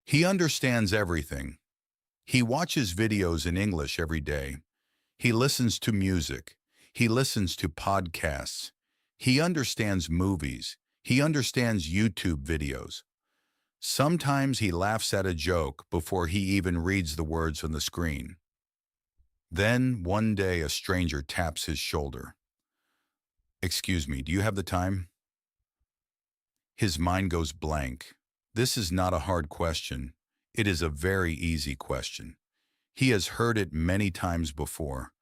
He understands everything. He watches videos in English every day. He listens to music. He listens to podcasts. He understands movies. He understands YouTube videos. Sometimes he laughs at a joke before he even reads the words on the screen. Then, one day, a stranger taps his shoulder. "Excuse me, do you have the time?" His mind goes blank. This is not a hard question. It is a very easy question. He has heard it many times before.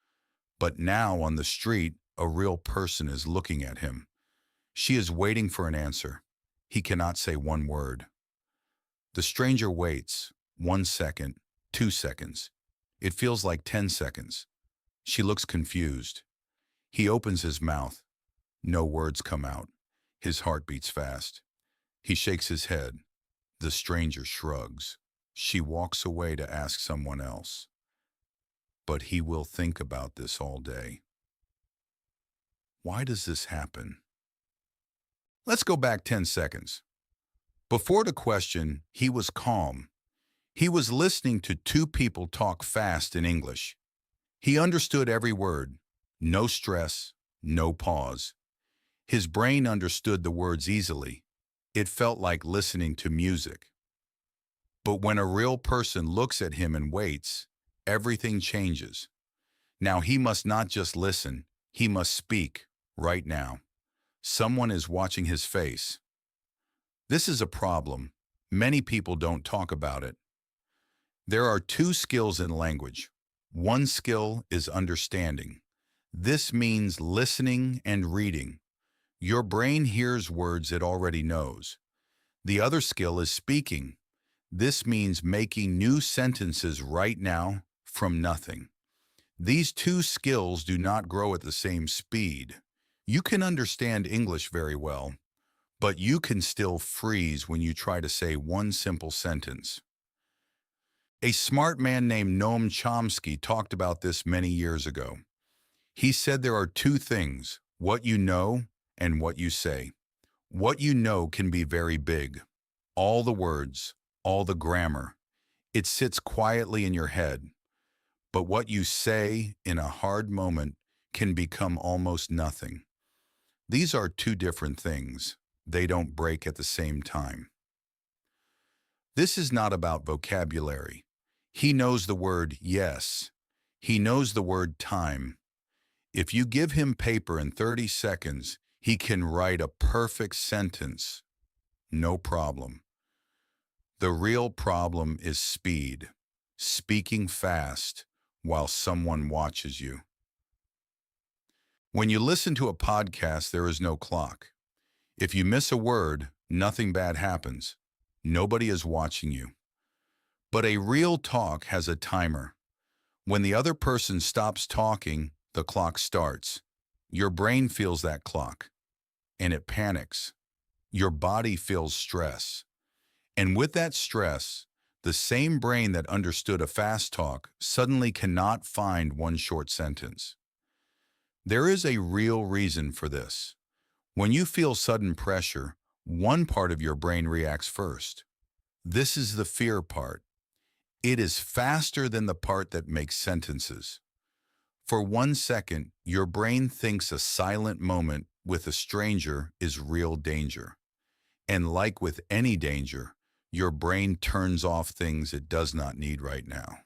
But now, on the street, a real person is looking at him. She is waiting for an answer. He cannot say one word. The stranger waits 1 second, 2 seconds. It feels like 10 seconds. She looks confused. He opens his mouth. No words come out. His heart beats fast. He shakes his head. The stranger shrugs. She walks away to ask someone else. But he will think about this all day. Why does this happen? Let's go back 10 seconds. Before the question, he was calm. He was listening to two people talk fast in English. He understood every word. No stress, no pause. His brain understood the words easily. It felt like listening to music. But when a real person looks at him and waits, everything changes. Now he must not just listen, he must speak right now. Someone is watching his face. This is a problem. Many people don't talk about it. There are two skills in language. One skill is understanding. This means listening and reading. Your brain hears words it already knows. The other skill is speaking. This means making new sentences right now from nothing. These two skills do not grow at the same speed. You can understand English very well, but you can still freeze when you try to say one simple sentence. A smart man named Noam Chomsky talked about this many years ago. He said there are two things, what you know and what you say. What you know can be very big. All the words, all the grammar. It sits quietly in your head. But what you say in a hard moment can become almost nothing. These are two different things. They don't break at the same time. This is not about vocabulary. He knows the word yes. He knows the word time. If you give him paper in 30 seconds, he can write a perfect sentence. No problem. The real problem is speed. Speaking fast while someone watches you. When you listen to a podcast, there is no clock. If you miss a word, nothing bad happens. Nobody is watching you. But a real talk has a timer. When the other person stops talking, the clock starts. Your brain feels that clock, and it panics. Your body feels stress. And with that stress, the same brain that understood a fast talk suddenly cannot find one short sentence. There is a real reason for this. When you feel sudden pressure, one part of your brain reacts first. This is the fear part. It is faster than the part that makes sentences. For 1 second, your brain thinks a silent moment with a stranger is real danger. And like with any danger, your brain turns off things it does not need right now.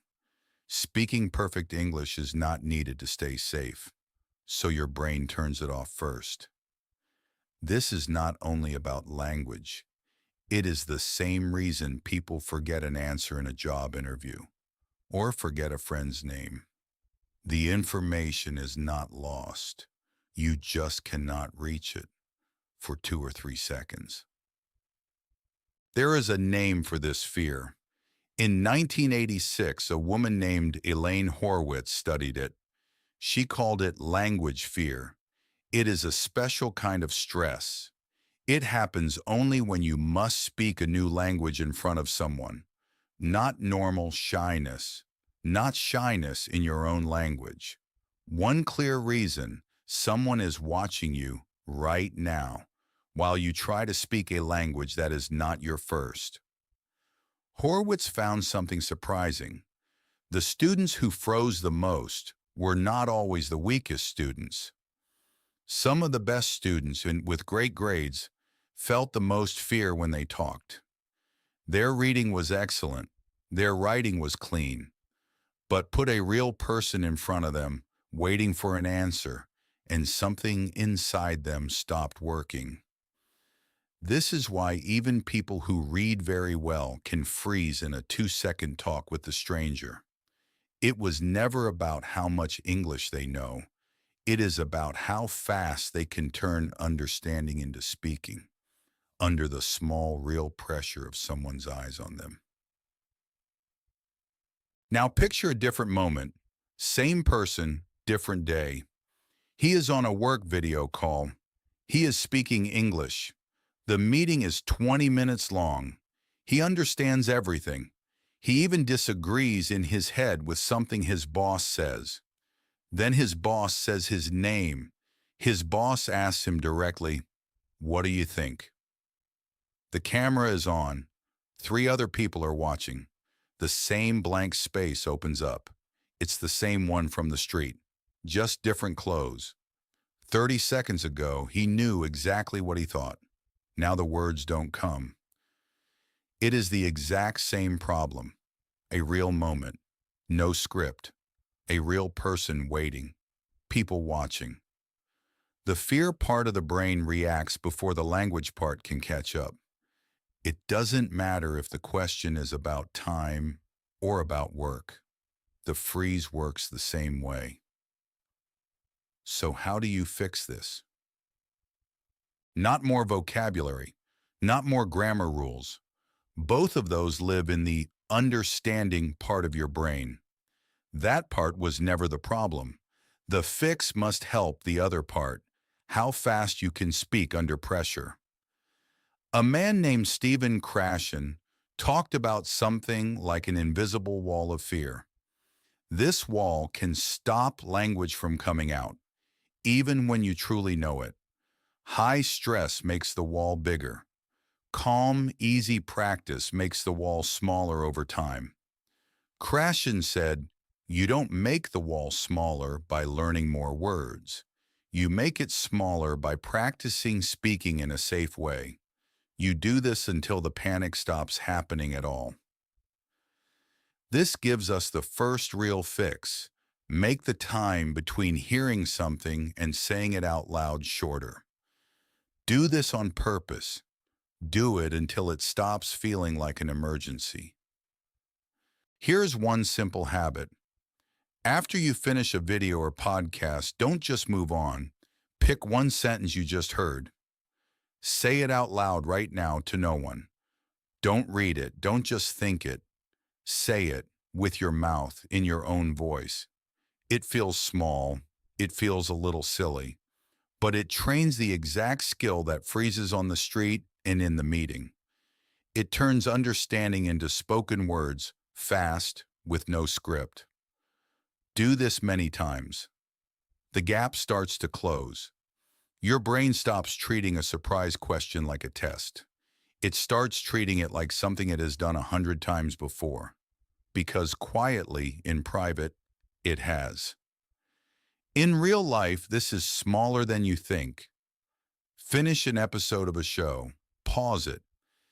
Speaking perfect English is not needed to stay safe, so your brain turns it off first. This is not only about language. It is the same reason people forget an answer in a job interview or forget a friend's name. The information is not lost. You just cannot reach it for 2 or 3 seconds. There is a name for this fear. In 1986, a woman named Elaine Horwitz studied it. She called it language fear. It is a special kind of stress. It happens only when you must speak a new language in front of someone, not normal shyness, not shyness in your own language. One clear reason: someone is watching you right now while you try to speak a language that is not your first. Horwitz found something surprising. The students who froze the most were not always the weakest students. Some of the best students with great grades felt the most fear when they talked. Their reading was excellent, their writing was clean, but put a real person in front of them, waiting for an answer, and something inside them stopped working. This is why even people who read very well can freeze in a 2-second talk with the stranger. It was never about how much English they know. It is about how fast they can turn understanding into speaking, under the small, real pressure of someone's eyes on them. Now picture a different moment. Same person, different day. He is on a work video call. He is speaking English. The meeting is 20 minutes long. He understands everything. He even disagrees in his head with something his boss says. Then his boss says his name. His boss asks him directly, "What do you think?" The camera is on. 3 other people are watching. The same blank space opens up. It's the same one from the street, just different clothes. 30 seconds ago, he knew exactly what he thought. Now the words don't come. It is the exact same problem. A real moment. No script. A real person waiting. People watching. The fear part of the brain reacts before the language part can catch up. It doesn't matter if the question is about time or about work. The freeze works the same way. So how do you fix this? Not more vocabulary, not more grammar rules. Both of those live in the understanding part of your brain. That part was never the problem. The fix must help the other part, how fast you can speak under pressure. A man named Stephen Krashen talked about something like an invisible wall of fear. This wall can stop language from coming out, even when you truly know it. High stress makes the wall bigger. Calm, easy practice makes the wall smaller over time. Krashen said, "You don't make the wall smaller by learning more words. You make it smaller by practicing speaking in a safe way. You do this until the panic stops happening at all." This gives us the first real fix. Make the time between hearing something and saying it out loud shorter. Do this on purpose. Do it until it stops feeling like an emergency. Here's one simple habit. After you finish a video or podcast, don't just move on. Pick one sentence you just heard. Say it out loud right now to no one. Don't read it. Don't just think it. Say it with your mouth in your own voice. It feels small. It feels a little silly. But it trains the exact skill that freezes on the street and in the meeting. It turns understanding into spoken words, fast, with no script. Do this many times. The gap starts to close. Your brain stops treating a surprise question like a test. It starts treating it like something it has done 100 times before. Because quietly, in private, it has. In real life, this is smaller than you think. Finish an episode of a show. Pause it.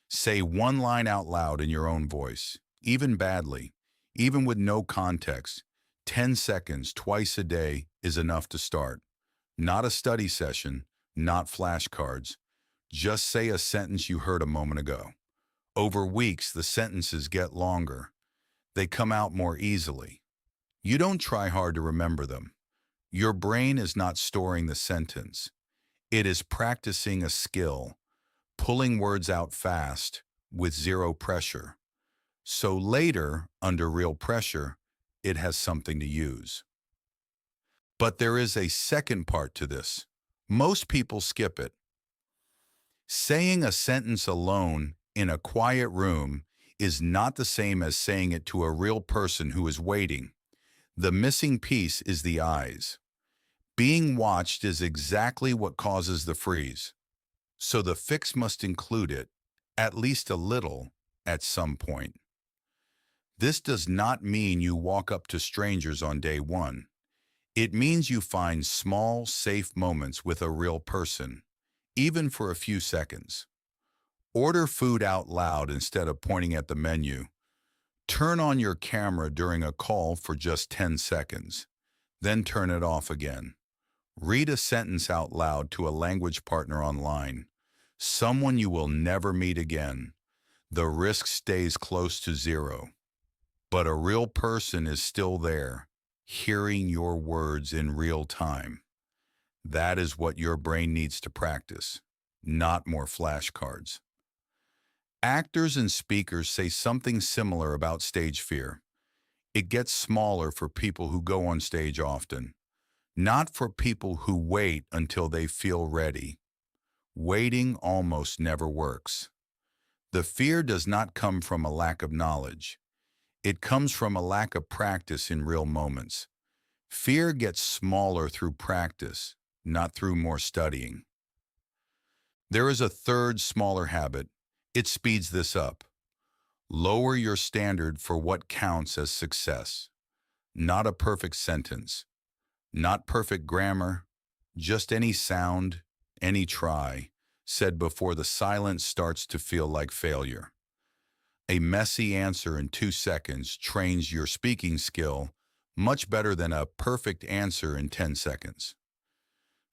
Say one line out loud in your own voice, even badly, even with no context. 10 seconds twice a day is enough to start. Not a study session, not flashcards. Just say a sentence you heard a moment ago. Over weeks, the sentences get longer. They come out more easily. You don't try hard to remember them. Your brain is not storing the sentence. It is practicing a skill, pulling words out fast with zero pressure. So later, under real pressure, it has something to use. But there is a second part to this. Most people skip it. Saying a sentence alone in a quiet room is not the same as saying it to a real person who is waiting. The missing piece is the eyes. Being watched is exactly what causes the freeze. So the fix must include it, at least a little, at some point. This does not mean you walk up to strangers on day one. It means you find small, safe moments with a real person, even for a few seconds. Order food out loud instead of pointing at the menu. Turn on your camera during a call for just 10 seconds, then turn it off again. Read a sentence out loud to a language partner online, someone you will never meet again. The risk stays close to zero, but a real person is still there, hearing your words in real time. That is what your brain needs to practice, not more flashcards. Actors and speakers say something similar about stage fear. It gets smaller for people who go on stage often, not for people who wait until they feel ready. Waiting almost never works. The fear does not come from a lack of knowledge. It comes from a lack of practice in real moments. Fear gets smaller through practice, not through more studying. There is a third smaller habit. It speeds this up. Lower your standard for what counts as success. Not a perfect sentence, not perfect grammar, just any sound, any try, said before the silence starts to feel like failure. A messy answer in 2 seconds trains your speaking skill much better than a perfect answer in 10 seconds.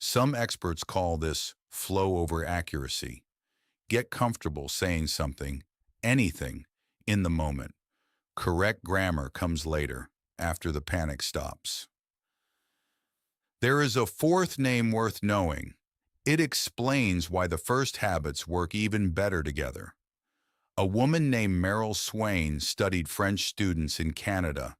Some experts call this flow over accuracy. Get comfortable saying something, anything, in the moment. Correct grammar comes later, after the panic stops. There is a fourth name worth knowing. It explains why the first habits work even better together. A woman named Meryl Swain studied French students in Canada.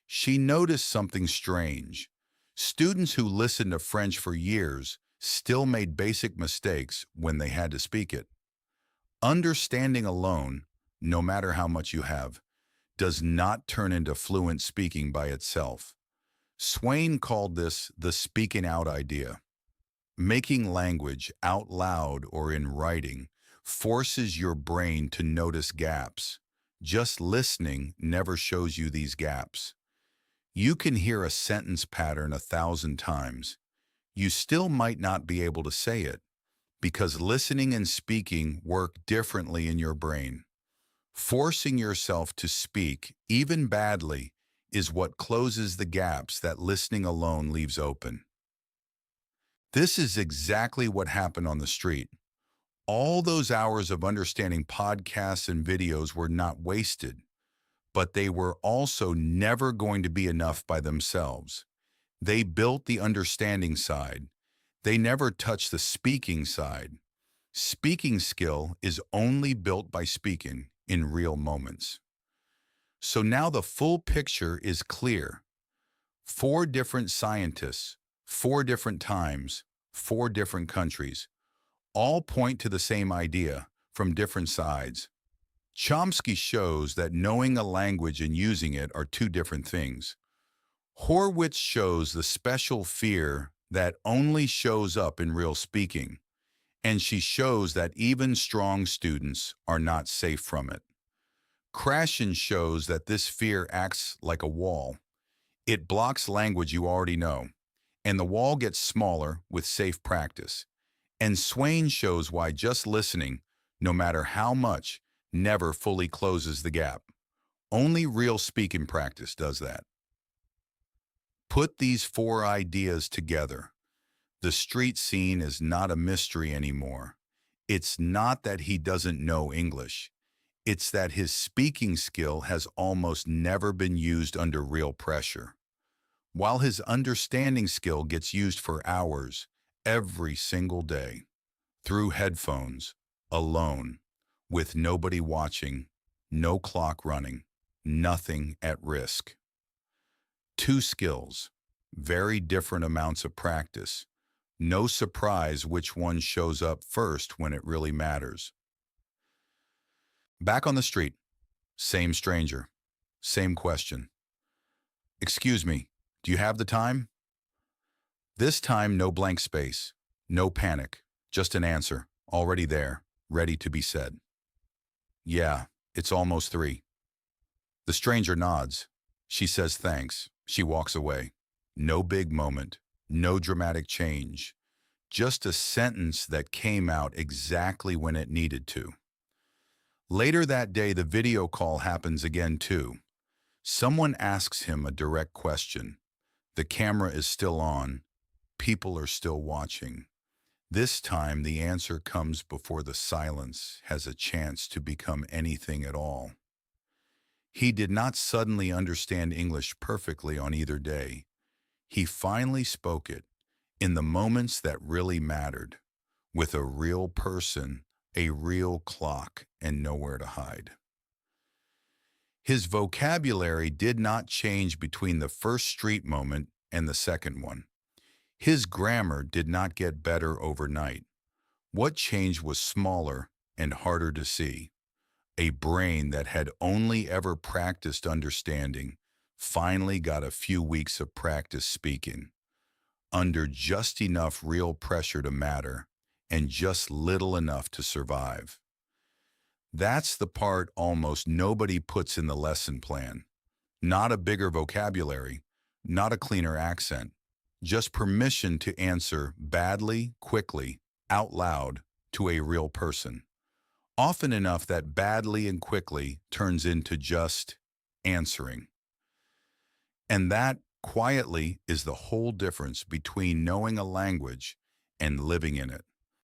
She noticed something strange. Students who listened to French for years still made basic mistakes when they had to speak it. Understanding alone, no matter how much you have, does not turn into fluent speaking by itself. Swain called this the speaking out idea. Making language out loud or in writing forces your brain to notice gaps. Just listening never shows you these gaps. You can hear a sentence pattern 1,000 times. You still might not be able to say it, because listening and speaking work differently in your brain. Forcing yourself to speak, even badly, is what closes the gaps that listening alone leaves open. This is exactly what happened on the street. All those hours of understanding podcasts and videos were not wasted, but they were also never going to be enough by themselves. They built the understanding side. They never touched the speaking side. Speaking skill is only built by speaking in real moments. So now the full picture is clear. 4 different scientists, 4 different times, 4 different countries, all point to the same idea from different sides. Chomsky shows that knowing a language and using it are 2 different things. Horwitz shows the special fear that only shows up in real speaking, and she shows that even strong students are not safe from it. Krashen shows that this fear acts like a wall. It blocks language you already know, and the wall gets smaller with safe practice. And Swain shows why just listening, no matter how much, never fully closes the gap. Only real speaking practice does that. Put these 4 ideas together. The street scene is not a mystery anymore. It's not that he doesn't know English. It's that his speaking skill has almost never been used under real pressure, while his understanding skill gets used for hours, every single day, through headphones, alone, with nobody watching, no clock running, nothing at risk. 2 skills, very different amounts of practice. No surprise which one shows up first when it really matters. Back on the street, same stranger, same question. Excuse me, do you have the time? This time, no blank space, no panic, just an answer, already there, ready to be said. Yeah, it's almost 3. The stranger nods. She says thanks. She walks away. No big moment, no dramatic change, just a sentence that came out exactly when it needed to. Later that day, the video call happens again too. Someone asks him a direct question. The camera is still on. People are still watching. This time, the answer comes before the silence has a chance to become anything at all. He did not suddenly understand English perfectly on either day. He finally spoke it in the moments that really mattered, with a real person, a real clock, and nowhere to hide. His vocabulary did not change between the first street moment and the second one. His grammar did not get better overnight. What changed was smaller and harder to see. A brain that had only ever practiced understanding finally got a few weeks of practice speaking, under just enough real pressure to matter and just little enough to survive. That's the part almost nobody puts in the lesson plan. Not a bigger vocabulary, not a cleaner accent, just permission to answer badly, quickly, out loud to a real person. Often enough that badly and quickly turns into just answering. And that, quietly, is the whole difference between knowing a language and living in it.